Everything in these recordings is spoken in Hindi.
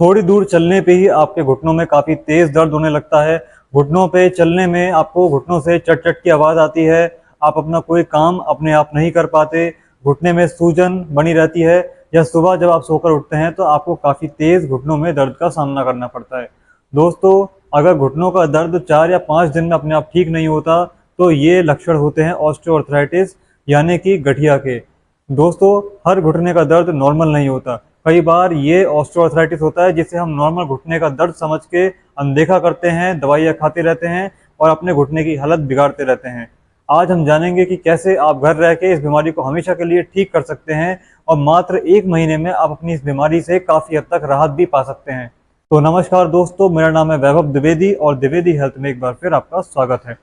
थोड़ी दूर चलने पे ही आपके घुटनों में काफ़ी तेज़ दर्द होने लगता है। घुटनों पे चलने में आपको घुटनों से चट चट की आवाज़ आती है। आप अपना कोई काम अपने आप नहीं कर पाते। घुटने में सूजन बनी रहती है, या सुबह जब आप सोकर उठते हैं तो आपको काफ़ी तेज़ घुटनों में दर्द का सामना करना पड़ता है। दोस्तों, अगर घुटनों का दर्द 4 या 5 दिन में अपने आप ठीक नहीं होता, तो ये लक्षण होते हैं ऑस्टियोआर्थराइटिस यानी कि गठिया के। दोस्तों, हर घुटने का दर्द नॉर्मल नहीं होता। कई बार ये ऑस्टियोआर्थराइटिस होता है जिसे हम नॉर्मल घुटने का दर्द समझ के अनदेखा करते हैं, दवाइयाँ खाते रहते हैं और अपने घुटने की हालत बिगाड़ते रहते हैं। आज हम जानेंगे कि कैसे आप घर रह के इस बीमारी को हमेशा के लिए ठीक कर सकते हैं और मात्र 1 महीने में आप अपनी इस बीमारी से काफ़ी हद तक राहत भी पा सकते हैं। तो नमस्कार दोस्तों, मेरा नाम है वैभव द्विवेदी और द्विवेदी हेल्थ में एक बार फिर आपका स्वागत है।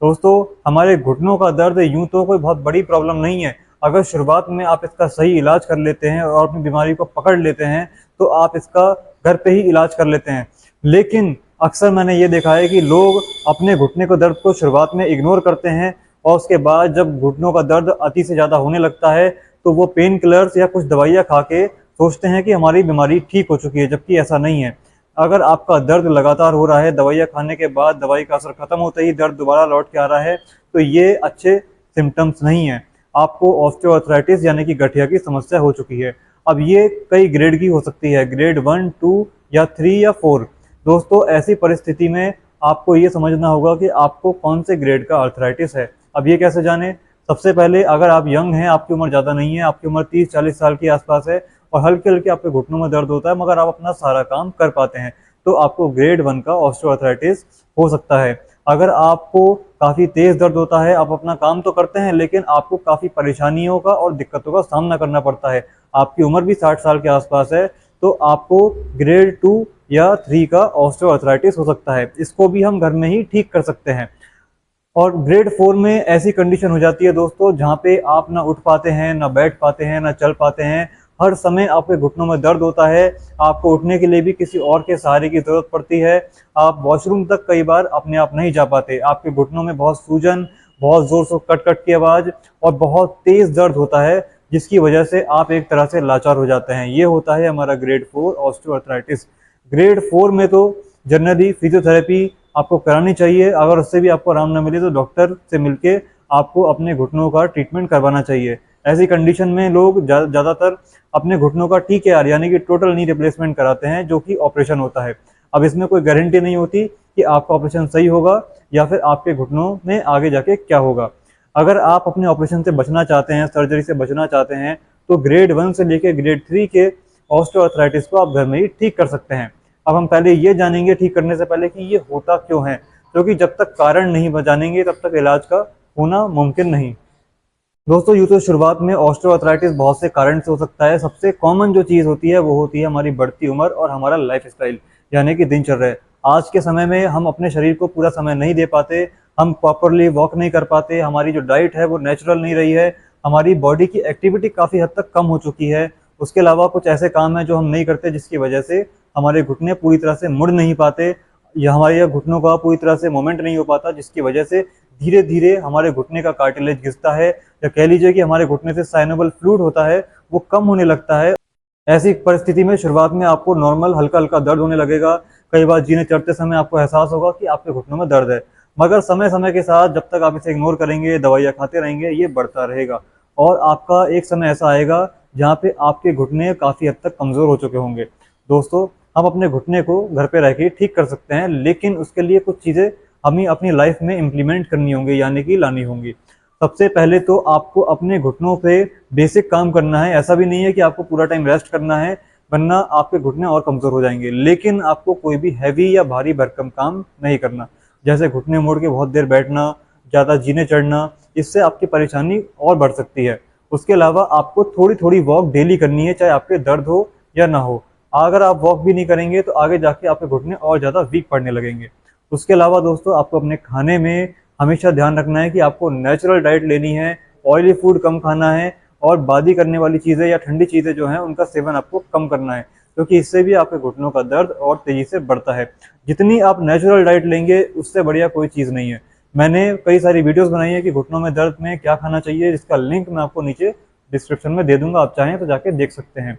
दोस्तों, हमारे घुटनों का दर्द यूं तो कोई बहुत बड़ी प्रॉब्लम नहीं है। अगर शुरुआत में आप इसका सही इलाज कर लेते हैं और अपनी बीमारी को पकड़ लेते हैं तो आप इसका घर पे ही इलाज कर लेते हैं। लेकिन अक्सर मैंने ये देखा है कि लोग अपने घुटने के दर्द को शुरुआत में इग्नोर करते हैं और उसके बाद जब घुटनों का दर्द अति से ज़्यादा होने लगता है तो वो पेन किलर्स या कुछ दवाइयाँ खा के सोचते हैं कि हमारी बीमारी ठीक हो चुकी है, जबकि ऐसा नहीं है। अगर आपका दर्द लगातार हो रहा है, दवाइयाँ खाने के बाद दवाई का असर खत्म होते ही दर्द दोबारा लौट के आ रहा है, तो ये अच्छे सिम्टम्स नहीं है। आपको ऑस्टियोआर्थराइटिस यानी कि गठिया की समस्या हो चुकी है। अब ये कई ग्रेड की हो सकती है, ग्रेड 1, 2 या 3 या 4। दोस्तों, ऐसी परिस्थिति में आपको ये समझना होगा कि आपको कौन से ग्रेड का आर्थराइटिस है। अब ये कैसे जाने? सबसे पहले, अगर आप यंग हैं, आपकी उम्र ज़्यादा नहीं है, आपकी उम्र 30-40 साल के आसपास है और हल्के हल्के आपके घुटनों में दर्द होता है मगर आप अपना सारा काम कर पाते हैं, तो आपको ग्रेड 1 का ऑस्टियोआर्थराइटिस हो सकता है। अगर आपको काफ़ी तेज़ दर्द होता है, आप अपना काम तो करते हैं लेकिन आपको काफ़ी परेशानियों का और दिक्कतों का सामना करना पड़ता है, आपकी उम्र भी 60 साल के आसपास है, तो आपको ग्रेड 2 या 3 का ऑस्टियोआर्थराइटिस हो सकता है। इसको भी हम घर में ही ठीक कर सकते हैं। और ग्रेड 4 में ऐसी कंडीशन हो जाती है दोस्तों, जहाँ पे आप ना उठ पाते हैं, ना बैठ पाते हैं, ना चल पाते हैं। हर समय आपके घुटनों में दर्द होता है, आपको उठने के लिए भी किसी और के सहारे की ज़रूरत पड़ती है। आप वॉशरूम तक कई बार अपने आप नहीं जा पाते। आपके घुटनों में बहुत सूजन, बहुत ज़ोर से कट कट की आवाज़ और बहुत तेज़ दर्द होता है, जिसकी वजह से आप एक तरह से लाचार हो जाते हैं। ये होता है हमारा ग्रेड 4 ऑस्टियोआर्थराइटिस। ग्रेड 4 में तो जनरली फिजियोथेरेपी आपको करानी चाहिए। अगर उससे भी आपको आराम न मिले तो डॉक्टर से मिलके आपको अपने घुटनों का ट्रीटमेंट करवाना चाहिए। ऐसी कंडीशन में लोग ज़्यादातर अपने घुटनों का TKR यानी कि टोटल नी रिप्लेसमेंट कराते हैं, जो कि ऑपरेशन होता है। अब इसमें कोई गारंटी नहीं होती कि आपका ऑपरेशन सही होगा या फिर आपके घुटनों में आगे जाके क्या होगा। अगर आप अपने ऑपरेशन से बचना चाहते हैं, सर्जरी से बचना चाहते हैं, तो ग्रेड 1 से लेकर ग्रेड 3 के ऑस्टियोआर्थराइटिस को आप घर में ही ठीक कर सकते हैं। अब हम पहले ये जानेंगे ठीक करने से पहले कि ये होता क्यों है, क्योंकि जब तक कारण नहीं जानेंगे तब तक इलाज का होना मुमकिन नहीं। दोस्तों, यूँ तो शुरुआत में ऑस्टियोआर्थराइटिस बहुत से कारण से हो सकता है। सबसे कॉमन जो चीज़ होती है वो होती है हमारी बढ़ती उम्र और हमारा लाइफस्टाइल यानी कि दिनचर्या। आज के समय में हम अपने शरीर को पूरा समय नहीं दे पाते, हम प्रॉपरली वॉक नहीं कर पाते, हमारी जो डाइट है वो नेचुरल नहीं रही है, हमारी बॉडी की एक्टिविटी काफ़ी हद तक कम हो चुकी है। उसके अलावा कुछ ऐसे काम हैं जो हम नहीं करते जिसकी वजह से हमारे घुटने पूरी तरह से मुड़ नहीं पाते, या हमारे घुटनों का पूरी तरह से मूवमेंट नहीं हो पाता, जिसकी वजह से धीरे धीरे हमारे घुटने का कार्टिलेज घिसता है, या कह लीजिए कि हमारे घुटने से साइनोबल फ्लूइड होता है वो कम होने लगता है। ऐसी परिस्थिति में शुरुआत में आपको नॉर्मल हल्का हल्का दर्द होने लगेगा। कई बार जीने चढ़ते समय आपको एहसास होगा कि आपके घुटनों में दर्द है, मगर समय समय के साथ जब तक आप इसे इग्नोर करेंगे, दवाइयाँ खाते रहेंगे, ये बढ़ता रहेगा और आपका एक समय ऐसा आएगा जहाँ पे आपके घुटने काफ़ी हद तक कमज़ोर हो चुके होंगे। दोस्तों, हम अपने घुटने को घर पे रह के ठीक कर सकते हैं, लेकिन उसके लिए कुछ चीज़ें हमें अपनी लाइफ में इम्प्लीमेंट करनी होंगी यानी कि लानी होंगी। सबसे पहले तो आपको अपने घुटनों पे बेसिक काम करना है। ऐसा भी नहीं है कि आपको पूरा टाइम रेस्ट करना है, वरना आपके घुटने और कमज़ोर हो जाएंगे। लेकिन आपको कोई भी हैवी या भारी भरकम काम नहीं करना, जैसे घुटने मोड़ के बहुत देर बैठना, ज़्यादा जीने चढ़ना, इससे आपकी परेशानी और बढ़ सकती है। उसके अलावा आपको थोड़ी थोड़ी वॉक डेली करनी है, चाहे आपके दर्द हो या ना हो। अगर आप वॉक भी नहीं करेंगे तो आगे जाके आपके घुटने और ज़्यादा वीक पड़ने लगेंगे। उसके अलावा दोस्तों, आपको अपने खाने में हमेशा ध्यान रखना है कि आपको नेचुरल डाइट लेनी है, ऑयली फूड कम खाना है और बादी करने वाली चीज़ें या ठंडी चीज़ें जो हैं उनका सेवन आपको कम करना है, क्योंकि इससे भी आपके घुटनों का दर्द और तेज़ी से बढ़ता है। जितनी आप नेचुरल डाइट लेंगे उससे बढ़िया कोई चीज़ नहीं है। मैंने कई सारी वीडियोस बनाई है कि घुटनों में दर्द में क्या खाना चाहिए, जिसका लिंक मैं आपको नीचे डिस्क्रिप्शन में दे दूंगा, आप चाहें तो जाके देख सकते हैं।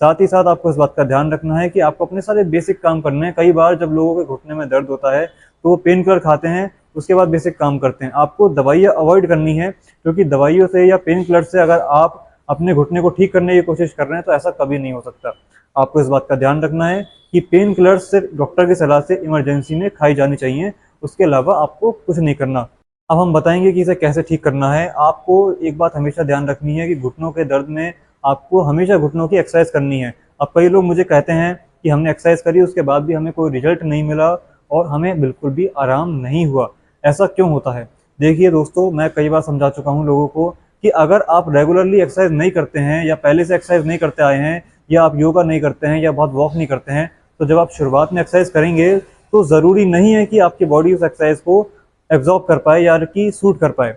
साथ ही साथ आपको इस बात का ध्यान रखना है कि आपको अपने सारे बेसिक काम करने हैं। कई बार जब लोगों के घुटने में दर्द होता है तो वो पेन किलर खाते हैं, उसके बाद बेसिक काम करते हैं। आपको दवाइयाँ अवॉइड करनी है, क्योंकि दवाइयों से या पेन किलर से अगर आप अपने घुटने को ठीक करने की कोशिश कर रहे हैं तो ऐसा कभी नहीं हो सकता। आपको इस बात का ध्यान रखना है कि पेन किलर्स सिर्फ डॉक्टर की सलाह से इमरजेंसी में खाई जानी चाहिए, उसके अलावा आपको कुछ नहीं करना। अब हम बताएंगे कि इसे कैसे ठीक करना है। आपको एक बात हमेशा ध्यान रखनी है कि घुटनों के दर्द में आपको हमेशा घुटनों की एक्सरसाइज करनी है। अब कई लोग मुझे कहते हैं कि हमने एक्सरसाइज करी, उसके बाद भी हमें कोई रिजल्ट नहीं मिला और हमें बिल्कुल भी आराम नहीं हुआ। ऐसा क्यों होता है? देखिए दोस्तों, मैं कई बार समझा चुका हूँ लोगों को कि अगर आप रेगुलरली एक्सरसाइज नहीं करते हैं या पहले से एक्सरसाइज नहीं करते आए हैं या आप योगा नहीं करते हैं या बहुत वॉक नहीं करते हैं, तो जब आप शुरुआत में एक्सरसाइज करेंगे तो ज़रूरी नहीं है कि आपकी बॉडी उस एक्सरसाइज को एब्जॉर्ब कर पाए या कि सूट कर पाए।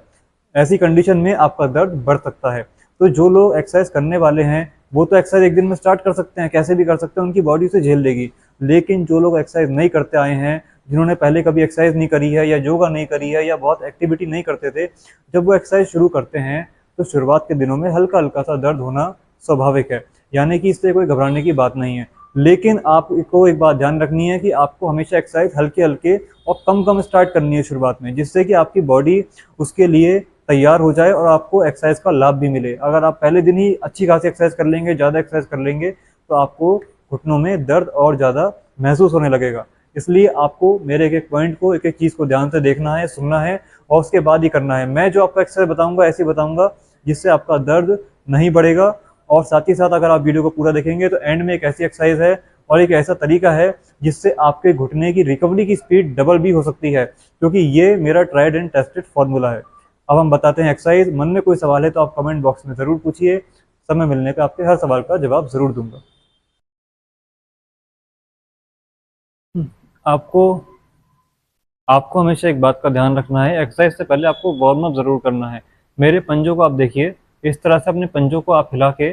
ऐसी कंडीशन में आपका दर्द बढ़ सकता है। तो जो लोग एक्सरसाइज करने वाले हैं वो तो एक्सरसाइज एक दिन में स्टार्ट कर सकते हैं, कैसे भी कर सकते हैं, उनकी बॉडी उसे झेल लेगी। लेकिन जो लोग एक्सरसाइज नहीं करते आए हैं, जिन्होंने पहले कभी एक्सरसाइज नहीं करी है या योगा नहीं करी है या बहुत एक्टिविटी नहीं करते थे, जब वो एक्सरसाइज शुरू करते हैं तो शुरुआत के दिनों में हल्का हल्का सा दर्द होना स्वाभाविक है, यानी कि इससे कोई घबराने की बात नहीं है। लेकिन आपको एक बात ध्यान रखनी है कि आपको हमेशा एक्सरसाइज हल्के हल्के और कम कम स्टार्ट करनी है शुरुआत में, जिससे कि आपकी बॉडी उसके लिए तैयार हो जाए और आपको एक्सरसाइज का लाभ भी मिले। अगर आप पहले दिन ही अच्छी खासी एक्सरसाइज कर लेंगे, ज़्यादा एक्सरसाइज कर लेंगे, तो आपको घुटनों में दर्द और ज़्यादा महसूस होने लगेगा। इसलिए आपको मेरे एक एक पॉइंट को, एक एक चीज़ को ध्यान से देखना है, सुनना है और उसके बाद ही करना है। मैं जो आपको एक्सरसाइज बताऊंगा ऐसी बताऊंगा जिससे आपका दर्द नहीं बढ़ेगा। और साथ ही साथ अगर आप वीडियो को पूरा देखेंगे तो एंड में एक ऐसी एक्सरसाइज है और एक ऐसा तरीका है जिससे आपके घुटने की रिकवरी की स्पीड डबल भी हो सकती है, क्योंकि ये मेरा ट्राइड एंड टेस्टेड फॉर्मूला है। अब हम बताते हैं एक्सरसाइज। मन में कोई सवाल है तो आप कमेंट बॉक्स में ज़रूर पूछिए, समय मिलने पे आपके हर सवाल का जवाब ज़रूर दूंगा। आपको आपको हमेशा एक बात का ध्यान रखना है, एक्सरसाइज से पहले आपको वार्म अप ज़रूर करना है। मेरे पंजों को आप देखिए, इस तरह से अपने पंजों को आप हिला के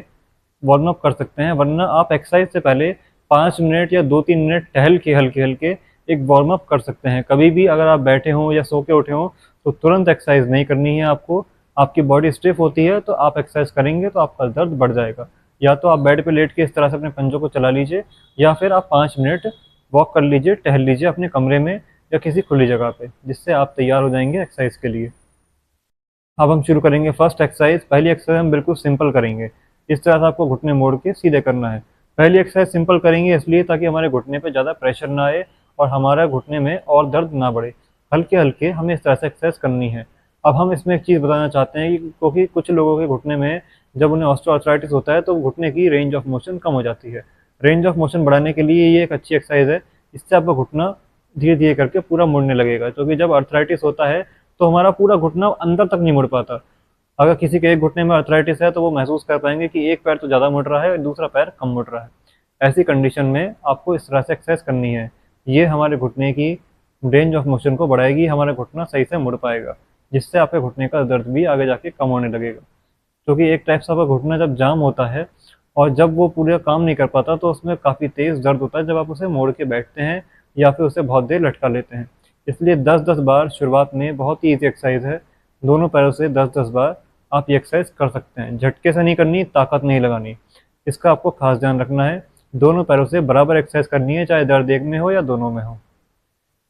वार्म अप कर सकते हैं, वरना आप एक्सरसाइज से पहले 5 मिनट या 2-3 मिनट टहल के हल्के हल्के एक वार्म अप कर सकते हैं। कभी भी अगर आप बैठे हों या सो के उठे हों तो तुरंत एक्सरसाइज नहीं करनी है आपको। आपकी बॉडी स्टिफ होती है तो आप एक्सरसाइज करेंगे तो आपका दर्द बढ़ जाएगा। या तो आप बेड पे लेट के इस तरह से अपने पंजों को चला लीजिए, या फिर आप 5 मिनट वॉक कर लीजिए, टहल लीजिए अपने कमरे में या किसी खुली जगह पे, जिससे आप तैयार हो जाएंगे एक्सरसाइज के लिए। अब हम शुरू करेंगे फर्स्ट एक्सरसाइज। पहली एक्सरसाइज हम बिल्कुल सिंपल करेंगे। इस तरह से आपको घुटने मोड़ के सीधे करना है। पहली एक्सरसाइज सिंपल करेंगे इसलिए ताकि हमारे घुटने पे ज़्यादा प्रेशर ना आए और हमारा घुटने में और दर्द ना बढ़े। हल्के हल्के हमें इस तरह से एक्सरसाइज करनी है। अब हम इसमें एक चीज़ बताना चाहते हैं कि क्योंकि कुछ लोगों के घुटने में जब उन्हें ऑस्टियोआर्थराइटिस होता है तो घुटने की रेंज ऑफ मोशन कम हो जाती है। रेंज ऑफ मोशन बढ़ाने के लिए ये एक अच्छी एक्सरसाइज है। इससे आपका घुटना धीरे धीरे करके पूरा मुड़ने लगेगा, क्योंकि जब अर्थराइटिस होता है तो हमारा पूरा घुटना अंदर तक नहीं मुड़ पाता। अगर किसी के एक घुटने में अर्थराइटिस है तो वो महसूस कर पाएंगे कि एक पैर तो ज़्यादा मुड़ रहा है और दूसरा पैर कम मुड़ रहा है। ऐसी कंडीशन में आपको इस तरह से एक्सरसाइज करनी है। ये हमारे घुटने की रेंज ऑफ मोशन को बढ़ाएगी, हमारा घुटना सही से मुड़ पाएगा, जिससे आपके घुटने का दर्द भी आगे जाके कम होने लगेगा। क्योंकि एक टाइप से आपका घुटना जब जाम होता है और जब वो पूरा काम नहीं कर पाता तो उसमें काफ़ी तेज़ दर्द होता है जब आप उसे मोड़ के बैठते हैं या फिर उसे बहुत देर लटका लेते हैं। इसलिए 10-10 बार शुरुआत में, बहुत ही ईजी एक्सरसाइज है। दोनों पैरों से 10-10 बार आप ये एक्सरसाइज कर सकते हैं। झटके से नहीं करनी, ताकत नहीं लगानी, इसका आपको खास ध्यान रखना है। दोनों पैरों से बराबर एक्सरसाइज करनी है, चाहे दर्द एक में हो या दोनों में हो।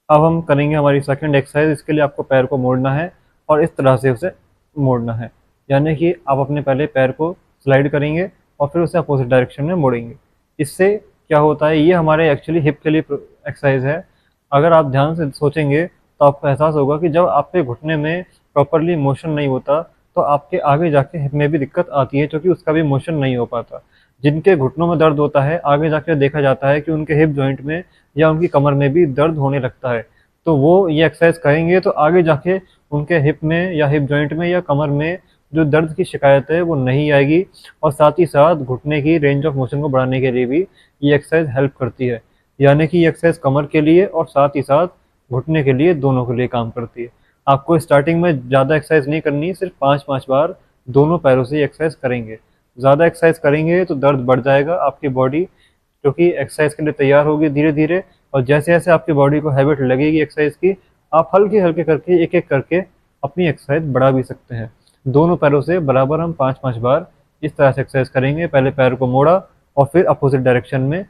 अब हम करेंगे हमारी सेकंड एक्सरसाइज। इसके लिए आपको पैर को मोड़ना है और इस तरह से उसे मोड़ना है, यानी कि आप अपने पहले पैर को स्लाइड करेंगे और फिर उसे अपोजिट डायरेक्शन में मोड़ेंगे। इससे क्या होता है, ये हमारे एक्चुअली हिप के लिए एक्सरसाइज है। अगर आप ध्यान से सोचेंगे तो आपको एहसास होगा कि जब आपके घुटने में प्रॉपरली मोशन नहीं होता तो आपके आगे जाके हिप में भी दिक्कत आती है, क्योंकि उसका भी मोशन नहीं हो पाता। जिनके घुटनों में दर्द होता है, आगे जाके देखा जाता है कि उनके हिप जॉइंट में या उनकी कमर में भी दर्द होने लगता है। तो वो ये एक्सरसाइज करेंगे तो आगे जाके उनके हिप में या हिप जॉइंट में या कमर में जो दर्द की शिकायत है वो नहीं आएगी। और साथ ही साथ घुटने की रेंज ऑफ मोशन को बढ़ाने के लिए भी ये एक्सरसाइज हेल्प करती है। यानी कि ये एक्सरसाइज कमर के लिए और साथ ही साथ घुटने के लिए, दोनों के लिए काम करती है। आपको स्टार्टिंग में ज़्यादा एक्सरसाइज नहीं करनी, सिर्फ 5-5 बार दोनों पैरों से एक्सरसाइज करेंगे। ज़्यादा एक्सरसाइज करेंगे तो दर्द बढ़ जाएगा। आपकी बॉडी क्योंकि एक्सरसाइज के लिए तैयार होगी धीरे धीरे, और जैसे जैसे आपकी बॉडी को हैबिट लगेगी एक्सरसाइज की, आप हल्के हल्के करके एक एक करके अपनी एक्सरसाइज बढ़ा भी सकते हैं। दोनों पैरों से बराबर हम 5-5 बार इस तरह से एक्सरसाइज करेंगे। पहले पैर को मोड़ा और फिर अपोजिट डायरेक्शन में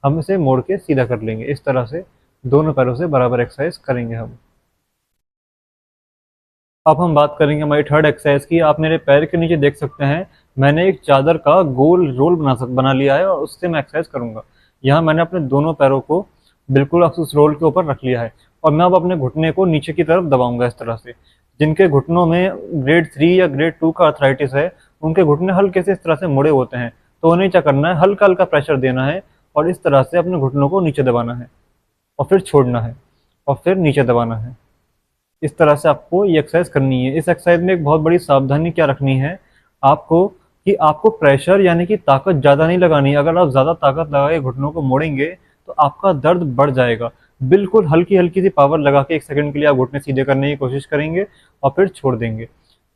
हम इसे मोड़ के सीधा कर लेंगे। इस तरह से दोनों पैरों से बराबर एक्सरसाइज करेंगे हम। अब हम बात करेंगे हमारी थर्ड एक्सरसाइज की। आप मेरे पैर के नीचे देख सकते हैं, मैंने एक चादर का गोल रोल बना लिया है और उससे मैं एक्सरसाइज करूंगा। यहाँ मैंने अपने दोनों पैरों को बिल्कुल उस रोल के ऊपर रख लिया है और मैं अब अपने घुटने को नीचे की तरफ दबाऊंगा इस तरह से। जिनके घुटनों में ग्रेड 3 या ग्रेड 2 का अर्थराइटिस है, उनके घुटने हल्के से इस तरह से मुड़े होते हैं, तो उन्हें क्या करना है, हल्का हल्का प्रेशर देना है और इस तरह से अपने घुटनों को नीचे दबाना है और फिर छोड़ना है और फिर नीचे दबाना है। इस तरह से आपको ये एक्सरसाइज करनी है। इस एक्सरसाइज में एक बहुत बड़ी सावधानी क्या रखनी है आपको, कि आपको प्रेशर यानी कि ताकत ज़्यादा नहीं लगानी है। अगर आप ज़्यादा ताकत लगा के घुटनों को मोड़ेंगे तो आपका दर्द बढ़ जाएगा। बिल्कुल हल्की हल्की सी पावर लगा के 1 सेकंड के लिए आप घुटने सीधे करने की कोशिश करेंगे और फिर छोड़ देंगे।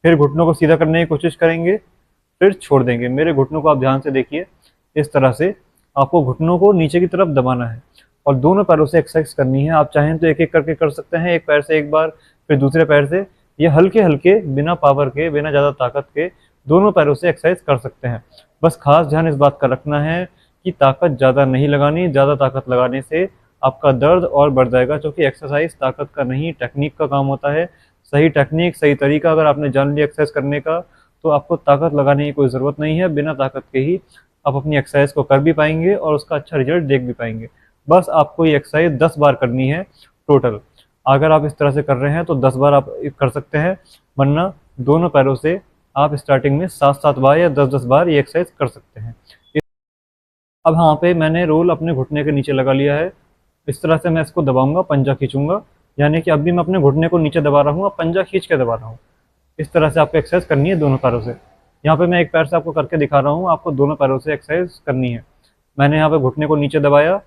फिर घुटनों को सीधा करने की कोशिश करेंगे, फिर छोड़ देंगे। मेरे घुटनों को आप ध्यान से देखिए, इस तरह से आपको घुटनों को नीचे की तरफ दबाना है और दोनों पैरों से एक्सरसाइज करनी है। आप चाहें तो एक एक करके कर सकते हैं, एक पैर से एक बार, फिर दूसरे पैर से। ये हल्के हल्के बिना पावर के, बिना ज़्यादा ताकत के दोनों पैरों से एक्सरसाइज कर सकते हैं। बस खास ध्यान इस बात का रखना है कि ताकत ज़्यादा नहीं लगानी। ज़्यादा ताकत लगाने से आपका दर्द और बढ़ जाएगा, क्योंकि एक्सरसाइज ताकत का नहीं, टेक्निक का काम होता है। सही टेक्निक, सही तरीका अगर आपने जान लिया एक्सरसाइज करने का, तो आपको ताकत लगाने की कोई ज़रूरत नहीं है। बिना ताकत के ही आप अपनी एक्सरसाइज को कर भी पाएंगे और उसका अच्छा रिजल्ट देख भी पाएंगे। बस आपको ये एक्सरसाइज 10 बार करनी है टोटल। अगर आप इस तरह से कर रहे हैं तो 10 बार आप कर सकते हैं, वरना दोनों पैरों से आप स्टार्टिंग में 7-7 बार या 10-10 बार ये एक्सरसाइज कर सकते हैं। अब यहाँ पे मैंने रोल अपने घुटने के नीचे लगा लिया है। इस तरह से मैं इसको दबाऊंगा, पंजा खींचूंगा, यानी कि अभी मैं अपने घुटने को नीचे दबा रहा हूँ और पंजा खींच के दबा रहा हूँ। इस तरह से आपको एक्सरसाइज करनी है दोनों पैरों से। यहाँ पे मैं एक पैर से आपको करके दिखा रहा हूँ, आपको दोनों पैरों से एक्सरसाइज करनी है। मैंने यहाँ पे घुटने को नीचे दबाया,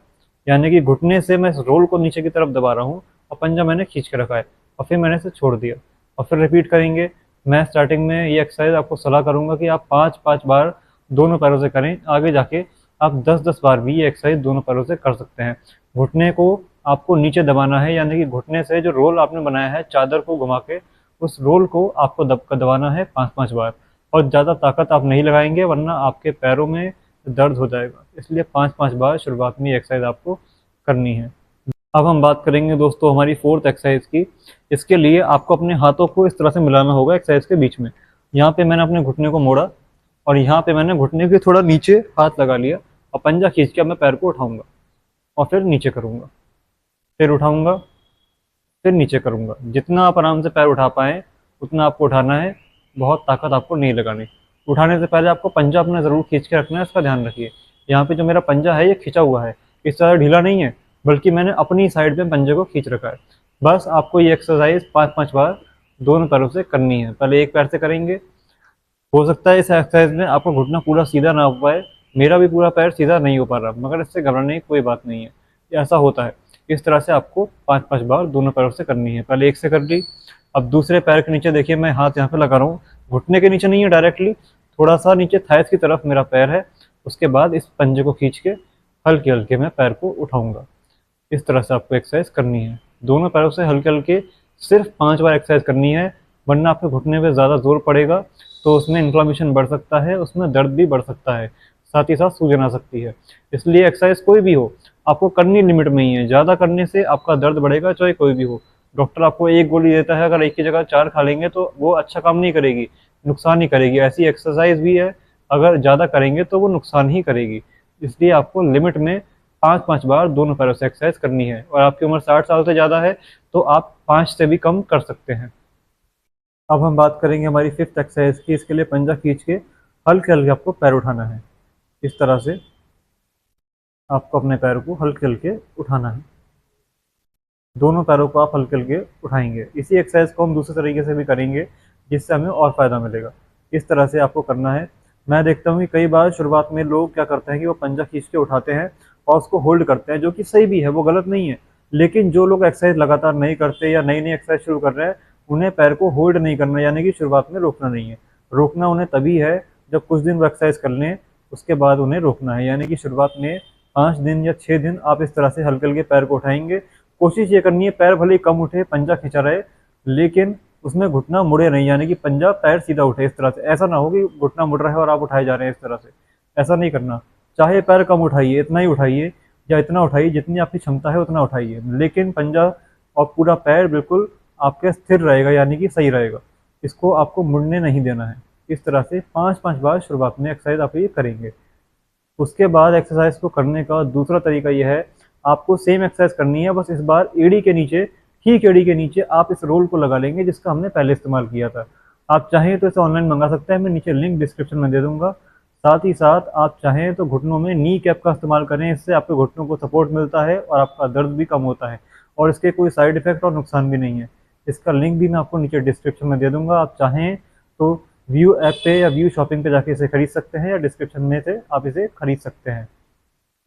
यानी कि घुटने से मैं इस रोल को नीचे की तरफ दबा रहा हूँ और पंजा मैंने खींच के रखा है और फिर मैंने इसे छोड़ दिया और फिर रिपीट करेंगे। मैं स्टार्टिंग में ये एक्सरसाइज आपको सलाह करूँगा कि आप 5-5 बार दोनों पैरों से करें। आगे जाके आप 10-10 बार भी ये एक्सरसाइज दोनों पैरों से कर सकते हैं। घुटने को आपको नीचे दबाना है, यानी कि घुटने से जो रोल आपने बनाया है चादर को घुमा के, उस रोल को आपको दबाना है 5-5 बार। और ज़्यादा ताकत आप नहीं लगाएंगे, वरना आपके पैरों में दर्द हो जाएगा। इसलिए 5-5 बार शुरुआत में ये एक्सरसाइज आपको करनी है। अब हम बात करेंगे दोस्तों हमारी फोर्थ एक्सरसाइज की। इसके लिए आपको अपने हाथों को इस तरह से मिलाना होगा एक्सरसाइज के बीच में। यहाँ पे मैंने अपने घुटने को मोड़ा और यहाँ पे मैंने घुटने के थोड़ा नीचे हाथ लगा लिया और पंजा खींच के अब मैं पैर को उठाऊंगा और फिर नीचे करूंगा, फिर उठाऊंगा, फिर नीचे करूंगा। जितना आप आराम से पैर उठा पाएँ उतना आपको उठाना है, बहुत ताकत आपको नहीं लगानी। उठाने से पहले आपको पंजा अपना ज़रूर खींच के रखना है, इसका ध्यान रखिए। यहाँ पे जो मेरा पंजा है ये खिंचा हुआ है, इस तरह ढीला नहीं है, बल्कि मैंने अपनी साइड में पंजे को खींच रखा है। बस आपको ये एक्सरसाइज 5-5 बार दोनों पैरों से करनी है। पहले एक पैर से करेंगे। हो सकता है इस एक्सरसाइज में आपका घुटना पूरा सीधा ना हो पाए, मेरा भी पूरा पैर सीधा नहीं हो पा रहा, मगर इससे घबराने की कोई बात नहीं है, ये ऐसा होता है। इस तरह से आपको 5-5 बार दोनों पैरों से करनी है। पहले एक से कर ली, अब दूसरे पैर के नीचे देखिए मैं हाथ यहाँ पे लगा रहा हूँ, घुटने के नीचे नहीं है डायरेक्टली, थोड़ा सा नीचे थाइस की तरफ मेरा पैर है। उसके बाद इस पंजे को खींच के हल्के हल्के मैं पैर को उठाऊंगा। इस तरह से आपको एक्सरसाइज करनी है दोनों पैरों से हल्के हल्के। सिर्फ 5 बार एक्सरसाइज करनी है, वरना आपके घुटने पे ज़्यादा जोर पड़ेगा तो उसमें इन्फ्लामेशन बढ़ सकता है, उसमें दर्द भी बढ़ सकता है, साथ ही साथ सूजन आ सकती है। इसलिए एक्सरसाइज कोई भी हो आपको करनी लिमिट में ही है। ज़्यादा करने से आपका दर्द बढ़ेगा, चाहे कोई भी हो। डॉक्टर आपको एक गोली देता है, अगर एक की जगह 4 खा लेंगे तो वो अच्छा काम नहीं करेगी, नुकसान ही करेगी। ऐसी एक्सरसाइज भी है, अगर ज़्यादा करेंगे तो वो नुकसान ही करेगी। इसलिए आपको लिमिट में 5-5 बार दोनों पैरों से एक्सरसाइज करनी है। और आपकी उम्र 60 साल से ज़्यादा है तो आप 5 से भी कम कर सकते हैं। अब हम बात करेंगे हमारी फिफ्थ एक्सरसाइज की। इसके लिए पंजा खींच के हल्के हल्के आपको पैर उठाना है। इस तरह से आपको अपने पैर को हल्के हल्के उठाना है। दोनों पैरों को आप हल्के हल्के उठाएंगे। इसी एक्सरसाइज को हम दूसरे तरीके से भी करेंगे, जिससे हमें और फ़ायदा मिलेगा। इस तरह से आपको करना है। मैं देखता हूँ कि कई बार शुरुआत में लोग क्या करते हैं कि वो पंजा खींच के उठाते हैं और उसको होल्ड करते हैं, जो कि सही भी है, वो गलत नहीं है। लेकिन जो लोग एक्सरसाइज लगातार नहीं करते या नई नई एक्सरसाइज शुरू कर रहे हैं, उन्हें पैर को होल्ड नहीं करना, यानी कि शुरुआत में रोकना नहीं है। रोकना उन्हें तभी है जब कुछ दिन वो एक्सरसाइज कर लें, उसके बाद उन्हें रोकना है। यानी कि शुरुआत में 5 दिन या 6 दिन आप इस तरह से हल्के हल्के पैर को उठाएंगे। कोशिश ये करनी है पैर भले ही कम उठे, पंजा खिंचा रहे, लेकिन उसमें घुटना मुड़े नहीं, यानी कि पंजा पैर सीधा उठे। इस तरह से ऐसा ना हो कि घुटना मुड़ रहा है और आप उठाए जा रहे हैं इस तरह से, ऐसा नहीं करना। चाहे पैर कम उठाइए, इतना ही उठाइए या इतना उठाइए जितनी आपकी क्षमता है उतना उठाइए, लेकिन पंजा और पूरा पैर बिल्कुल आपके स्थिर रहेगा, यानी कि सही रहेगा। इसको आपको मुड़ने नहीं देना है। इस तरह से 5-5 बार शुरुआत में एक्सरसाइज आप ये करेंगे। उसके बाद एक्सरसाइज को करने का दूसरा तरीका ये है, आपको सेम एक्सरसाइज करनी है, बस इस बार एड़ी के नीचे, ठीक एड़ी के नीचे आप इस रोल को लगा लेंगे जिसका हमने पहले इस्तेमाल किया था। आप चाहें तो इसे ऑनलाइन मंगा सकते हैं, मैं नीचे लिंक डिस्क्रिप्शन में दे दूंगा। साथ ही साथ आप चाहें तो घुटनों में नी कैप का इस्तेमाल करें, इससे आपके घुटनों को सपोर्ट मिलता है और आपका दर्द भी कम होता है, और इसके कोई साइड इफेक्ट और नुकसान भी नहीं है। इसका लिंक भी मैं आपको नीचे डिस्क्रिप्शन में दे दूंगा। आप चाहें तो व्यू ऐप पे या व्यू शॉपिंग पे जाके इसे खरीद सकते हैं, या डिस्क्रिप्शन में से आप इसे खरीद सकते हैं।